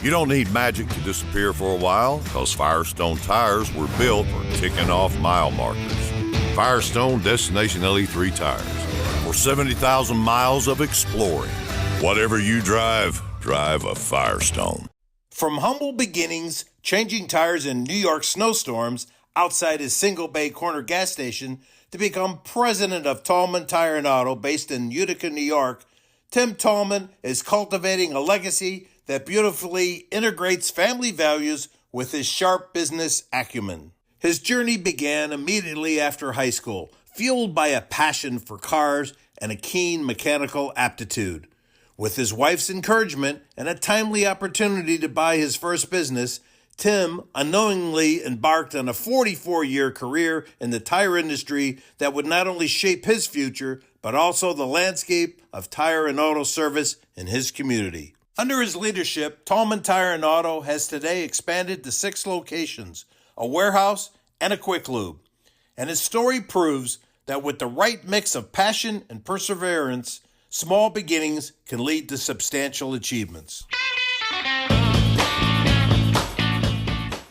You don't need magic to disappear for a while, because Firestone tires were built for ticking off mile markers. Firestone Destination LE3 tires. For 70,000 miles of exploring. Whatever you drive, drive a Firestone. From humble beginnings, changing tires in New York snowstorms outside his single bay corner gas station, to become president of Tallman Tire and Auto based in Utica, New York, Tim Tallman is cultivating a legacy that beautifully integrates family values with his sharp business acumen. His journey began immediately after high school, fueled by a passion for cars and a keen mechanical aptitude. With his wife's encouragement and a timely opportunity to buy his first business, Tim unknowingly embarked on a 44-year career in the tire industry that would not only shape his future, but also the landscape of tire and auto service in his community. Under his leadership, Tallman Tire and Auto has today expanded to 6 locations, a warehouse, and a quick lube. And his story proves that with the right mix of passion and perseverance, small beginnings can lead to substantial achievements.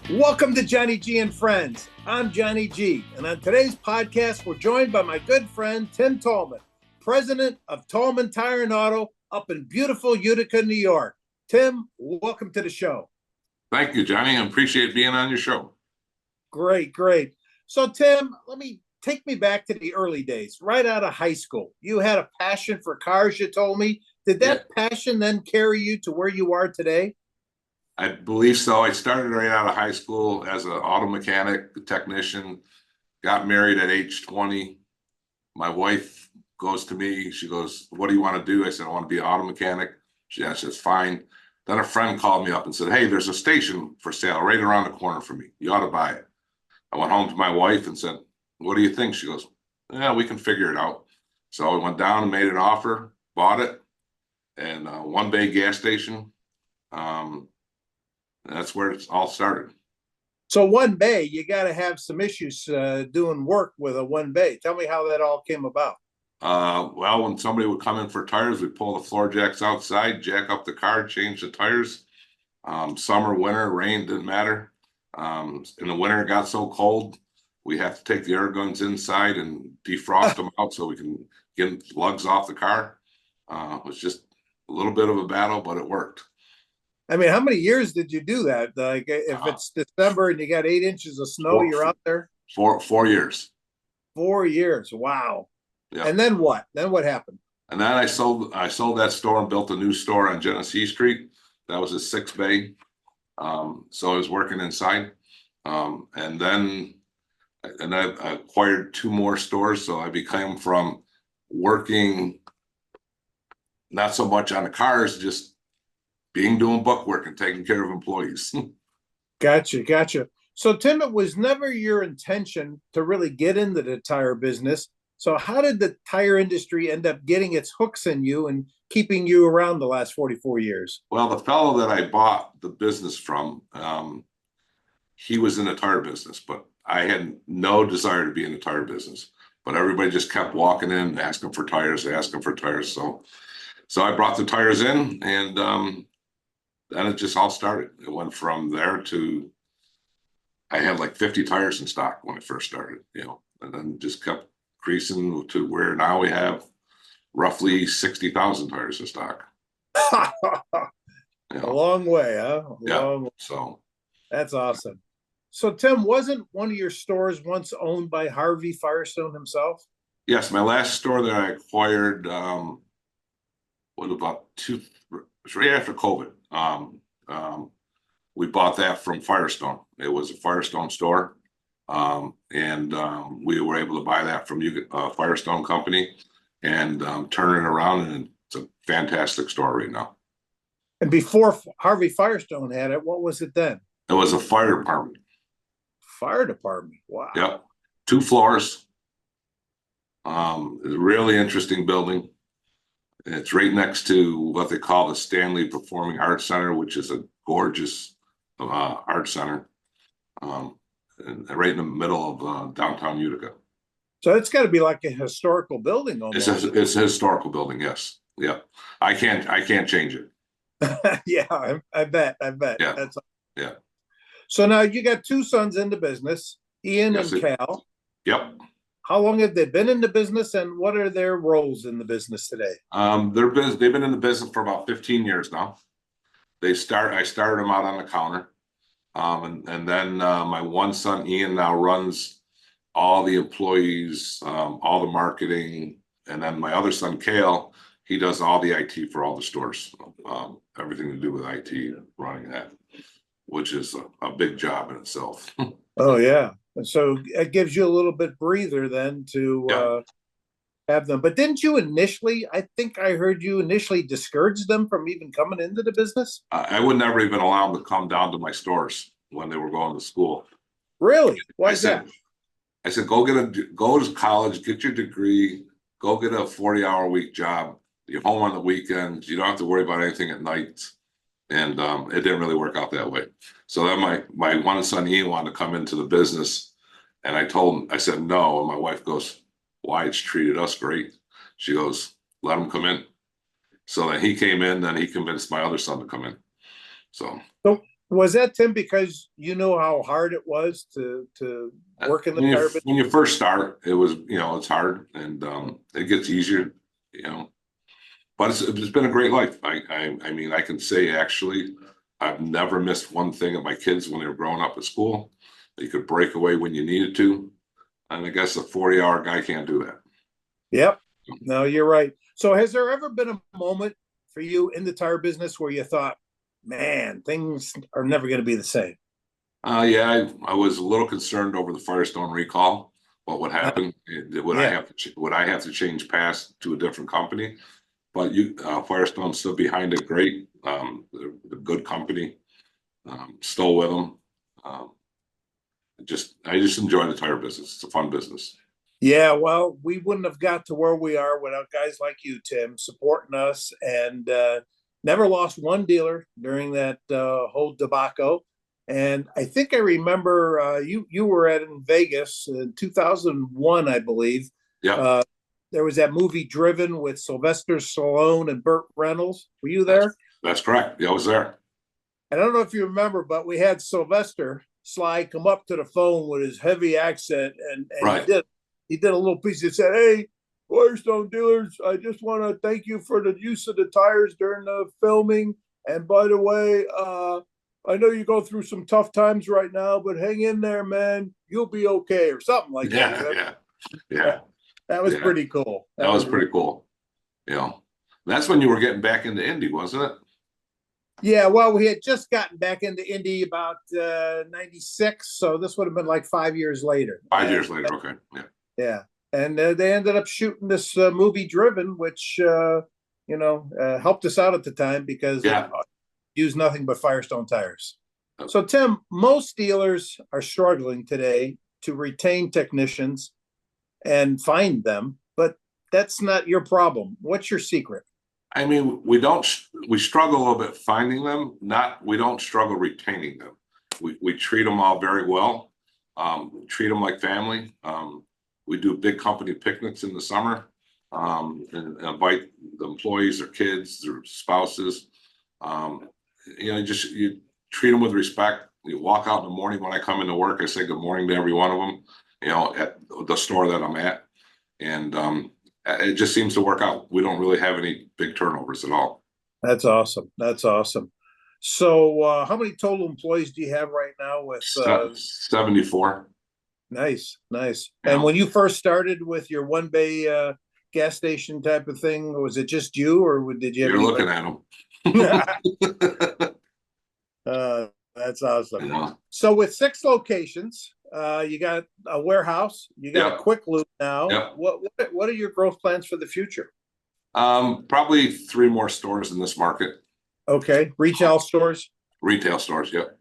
Welcome to Johnny G and Friends. I'm Johnny G, and on today's podcast, we're joined by my good friend, Tim Tallman, president of Tallman Tire and Auto up in beautiful Utica, New York. Tim, welcome to the show. Thank you, Johnny. I appreciate being on your show. Great. So, Tim, take me back to the early days, right out of high school. You had a passion for cars, you told me. Did that passion then carry you to where you are today? I believe so. I started right out of high school as an auto mechanic, technician, got married at age 20. My wife goes to me, she goes, "What do you want to do?" I said, "I want to be an auto mechanic." She says, "Fine." Then a friend called me up and said, "Hey, there's a station for sale right around the corner for me. You ought to buy it." I went home to my wife and said, "What do you think?" She goes, "Yeah, we can figure it out." So I went down and made an offer, bought it, and one bay gas station. That's where it's all started. So one bay, you got to have some issues doing work with a one bay. Tell me how that all came about. Well, when somebody would come in for tires, we'd pull the floor jacks outside, jack up the car, change the tires. Summer, winter, rain, didn't matter. In the winter, it got so cold, we have to take the air guns inside and defrost them out so we can get lugs off the car. It was just a little bit of a battle, but it worked. I mean, how many years did you do that? Like, if it's December and you got 8 inches of snow, you're out there? 4 years. 4 years. Wow. Yeah. And then what? Then what happened? And then I sold that store and built a new store on Genesee Street. That was a 6 bay. So I was working inside. And then I acquired 2 more stores. So I became from working not so much on the cars, just doing book work and taking care of employees. Gotcha. So, Tim, it was never your intention to really get into the tire business. So how did the tire industry end up getting its hooks in you and keeping you around the last 44 years? Well, the fellow that I bought the business from, he was in the tire business, but I had no desire to be in the tire business. But everybody just kept walking in, asking for tires. So I brought the tires in, and then it just all started. It went from there to, I had like 50 tires in stock when I first started, and then just kept increasing to where now we have roughly 60,000 tires in stock. A long way, huh? Yeah. So that's awesome. So, Tim, wasn't one of your stores once owned by Harvey Firestone himself? Yes, my last store that I acquired, right after COVID. We bought that from Firestone. It was a Firestone store. And we were able to buy that from Firestone Company and turn it around, and it's a fantastic store right now. And before Harvey Firestone had it, what was it then? It was a fire department. Fire department. Wow. Yep. 2 floors. It's a really interesting building. It's right next to what they call the Stanley Performing Arts Center, which is a gorgeous art center, and right in the middle of downtown Utica. So it's got to be like a historical building almost. It's a historical building, yes. Yeah. I can't change it. Yeah, I bet. I bet. Yeah, That's yeah. so now you got two sons in the business, Ian Yes, and Cal. yep. How long have they been in the business and what are their roles in the business today? They've been in the business for about 15 years now. I started them out on the counter. And then my one son Ian now runs all the employees, all the marketing, and then my other son Kale, he does all the IT for all the stores, everything to do with IT, running that, which is a big job in itself. Oh yeah. And so it gives you a little bit breather then to Yeah, have them. But didn't you initially, I think I heard you initially discourage them from even coming into the business? I would never even allow them to come down to my stores when they were going to school. Really? Why I is that? said, I said, go to college, get your degree, go get a 40-hour week job. You're home on the weekends. You don't have to worry about anything at night. And it didn't really work out that way. So then my one son Ian wanted to come into the business, and I said no. And my wife goes, "Why? It's treated us great." She goes, "Let him come in." So then he came in. Then he convinced my other son to come in. So So was that, Tim, because you know how hard it was to work in the tire business? when you first start, it was, it's hard, and it gets easier, you know. But it's been a great life. I mean, I can say actually, I've never missed one thing of my kids when they were growing up at school. You could break away when you needed to. And I guess a 40-hour guy can't do that. Yep. No, you're right. So has there ever been a moment for you in the tire business where you thought, man, things are never going to be the same? Yeah, I was a little concerned over the Firestone recall. What would happen? Yeah. Would I have to change paths to a different company? But Firestone's still behind it. Great. They're a good company. Still with them. Um, I just enjoy the tire business. It's a fun business. Yeah, well, we wouldn't have got to where we are without guys like you, Tim, supporting us and never lost one dealer during that whole debacle. And I think I remember you were at in Vegas in 2001, I believe. Yeah, Uh, there was that movie Driven with Sylvester Stallone and Burt Reynolds. Were you that's there? that's correct. Yeah, I was there. And I don't know if you remember, but we had Sylvester Sly come up to the phone with his heavy accent, and Right. he did a little piece that said, "Hey, Firestone dealers, I just want to thank you for the use of the tires during the filming. And by the way, I know you go through some tough times right now, but hang in there, man. You'll be okay," or something like that. Yeah, yeah, That, yeah, that was yeah. pretty cool. That was pretty cool. You know, that's when you were getting back into Indy, wasn't it? Yeah, well, we had just gotten back into Indy about 96, so this would have been like 5 years later. 5 years later. Okay. Yeah. Yeah, and they ended up shooting this movie Driven, which helped us out at the time because it Yeah. used nothing but Firestone tires. So, Tim, most dealers are struggling today to retain technicians and find them, but that's not your problem. What's your secret? I mean, we struggle a little bit finding them. We don't struggle retaining them. We treat them all very well. We treat them like family. We do big company picnics in the summer, and invite the employees, their kids, their spouses. You treat them with respect. You walk out in the morning when I come into work, I say good morning to every one of them, at the store that I'm at. And it just seems to work out. We don't really have any big turnovers at all. That's awesome. That's awesome. So, how many total employees do you have right now with 74. Nice, nice. You And know, when you first started with your one bay gas station type of thing, was it just you, or did you have you're anybody? looking at them. That's awesome. Yeah. So with 6 locations, you got a warehouse, you got a Yep. quick loop now. Yep. What are your growth plans for the future? Probably 3 more stores in this market. Okay, retail stores. Retail stores. Yep.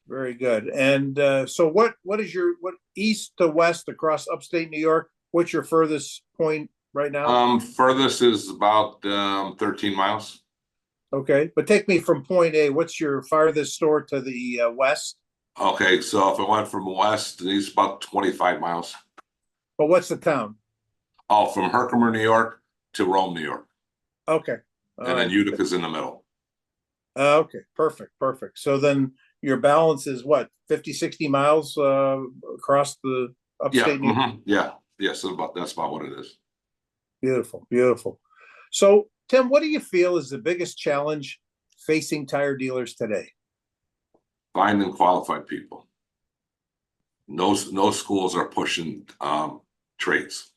Very good. And so what is what east to west across upstate New York? What's your furthest point right now? Furthest is about 13 miles. Okay, but take me from point A. What's your farthest store to the west? Okay, so if I went from west, it's about 25 miles. But what's the town? Oh, from Herkimer, New York to Rome, New York. Okay. And then Utica's in the middle. Okay, perfect, perfect. So then your balance is what, 50, 60 miles across the Yeah, upstate New York? yeah, yeah. So that's about what it is. Beautiful, beautiful. So, Tim, what do you feel is the biggest challenge facing tire dealers today? Finding qualified people. No schools are pushing trades.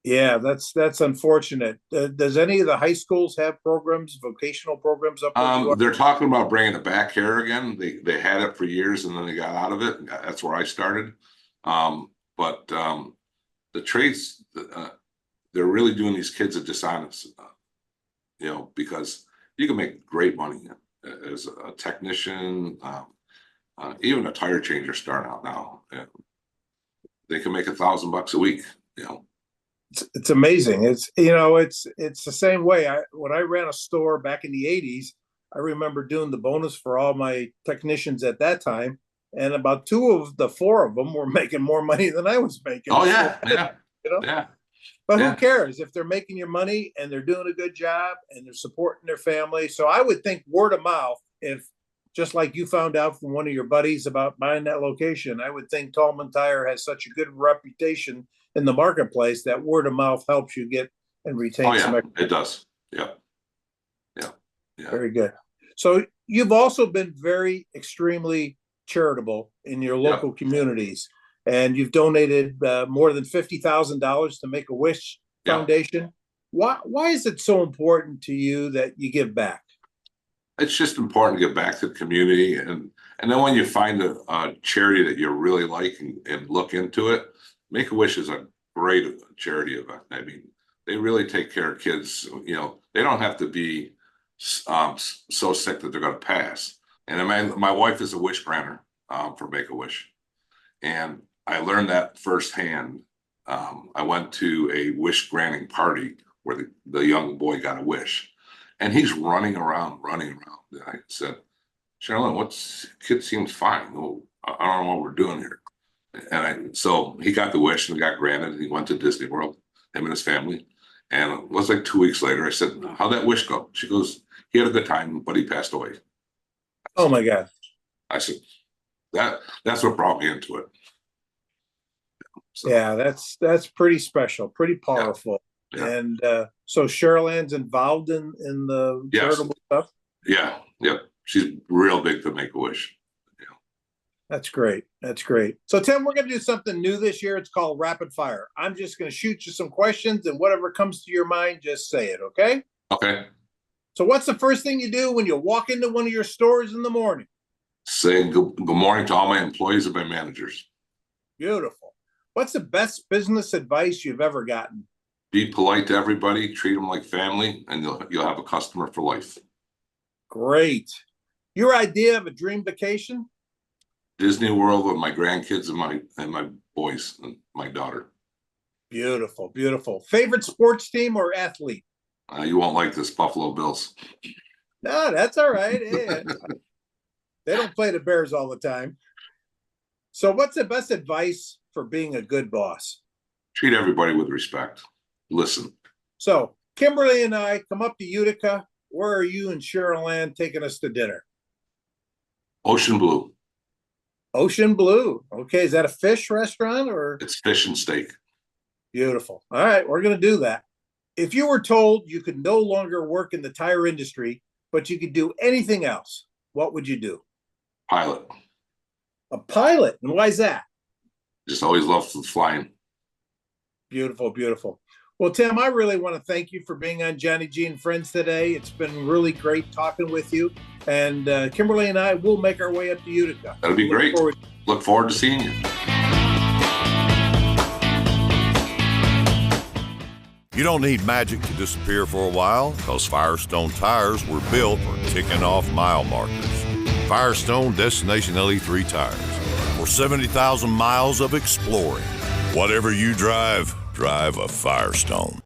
Yeah, that's unfortunate. Does any of the high schools have programs, vocational programs up where you are? They're talking about bringing it back here again. They had it for years and then they got out of it. That's where I started. But the trades, they're really doing these kids a dishonest, because you can make great money as a technician, even a tire changer starting out now. They can make $1,000 a week. It's amazing. It's the same way. When I ran a store back in the 80s, I remember doing the bonus for all my technicians at that time, and about two of the four of them were making more money than I was making. Oh yeah, yeah, you know. yeah. But Yeah. who cares if they're making your money and they're doing a good job and they're supporting their family? So I would think word of mouth, if just like you found out from one of your buddies about buying that location, I would think Tallman Tire has such a good reputation in the marketplace that word of mouth helps you get and retain Oh some. yeah, it does. Yeah, yeah, yeah. Very good. So you've also been very extremely charitable in your local communities, and you've donated more than $50,000 to Make a Wish Foundation. Why is it so important to you that you give back? It's just important to get back to the community, and then when you find a charity that you really like and look into it, Make a Wish is a great charity event. I mean, they really take care of kids. They don't have to be so sick that they're going to pass. And my wife is a wish granter for Make a Wish, and I learned that firsthand. I went to a wish granting party where the young boy got a wish, and he's running around. And I said, Sherilyn, kid seems fine. Well, I don't know what we're doing here. And so he got the wish and got granted, and he went to Disney World, him and his family. And it was like 2 weeks later, I said, how'd that wish go? She goes, he had a good time, but he passed away. Oh my God. I said, that's what brought me into it. So, yeah, that's pretty special, pretty powerful. Yeah. And so Cheryl Ann's involved in the charitable stuff? Yeah. She's real big to Make a Wish. That's great. That's great. So, Tim, we're going to do something new this year. It's called Rapid Fire. I'm just going to shoot you some questions, and whatever comes to your mind, just say it, okay? Okay. So what's the first thing you do when you walk into one of your stores in the morning? Say good morning to all my employees and my managers. Beautiful. What's the best business advice you've ever gotten? Be polite to everybody, treat them like family, and you'll have a customer for life. Great. Your idea of a dream vacation? Disney World with my grandkids and my boys and my daughter. Beautiful, beautiful. Favorite sports team or athlete? You won't like this, Buffalo Bills. No, that's all right. Hey, they don't play the Bears all the time. So what's the best advice for being a good boss? Treat everybody with respect. Listen. So Kimberly and I come up to Utica. Where are you and Cheryl Ann taking us to dinner? Ocean Blue. Ocean Blue. Okay, is that a fish restaurant or? It's fish and steak. Beautiful. All right, we're going to do that. If you were told you could no longer work in the tire industry, but you could do anything else, what would you do? Pilot. A pilot. And why is that? Just always loved flying. Beautiful, beautiful. Well, Tim, I really want to thank you for being on Johnny G and Friends today. It's been really great talking with you. And Kimberly and I will make our way up to Utica. That'll be great. Look forward to seeing you. You don't need magic to disappear for a while, because Firestone tires were built for ticking off mile markers. Firestone Destination LE3 tires for 70,000 miles of exploring. Whatever you drive, drive a Firestone.